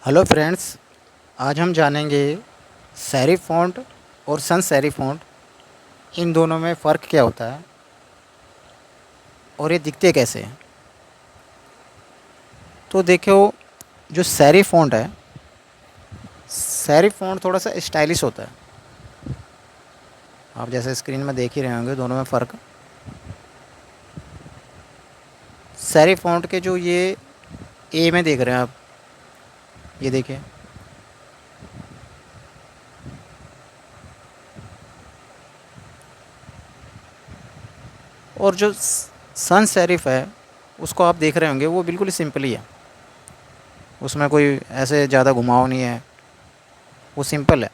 Hello friends, आज हम जानेंगे सेरिफ फ़ॉन्ट और sans सेरिफ फ़ॉन्ट इन दोनों में फ़र्क क्या होता है और ये दिखते कैसे हैं। तो देखो, जो सेरिफ फ़ॉन्ट है, सेरिफ फ़ॉन्ट थोड़ा सा स्टाइलिश होता है। आप जैसे स्क्रीन में देख ही रहे होंगे दोनों में फ़र्क। सेरिफ फ़ॉन्ट के जो ये ए में देख रहे हैं आप, ये देखिए, और जो sans सेरिफ है उसको आप देख रहे होंगे, वो बिल्कुल ही सिंपल ही है। उसमें कोई ऐसे ज़्यादा घुमाव नहीं है, वो सिंपल है।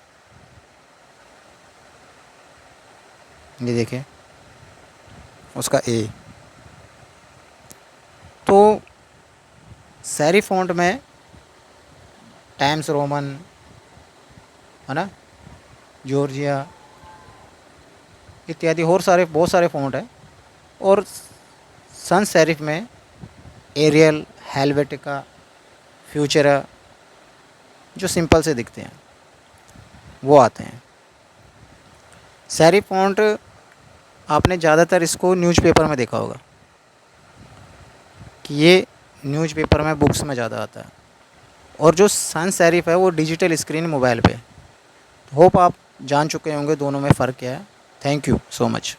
ये देखिए उसका ए। तो सेरिफ फ़ॉन्ट में टाइम्स रोमन, है ना, जॉर्जिया इत्यादि और सारे बहुत सारे फ़ॉन्ट हैं। और sans सेरिफ में एरियल, हेल्वेटिका, फ्यूचरा जो सिंपल से दिखते हैं वो आते हैं। सेरिफ फ़ॉन्ट आपने ज़्यादातर इसको न्यूज़पेपर में देखा होगा कि ये न्यूज़पेपर में, बुक्स में ज़्यादा आता है। और जो sans सेरिफ है वो डिजिटल स्क्रीन मोबाइल पे। होप आप जान चुके होंगे दोनों में फ़र्क क्या है। Thank you so much.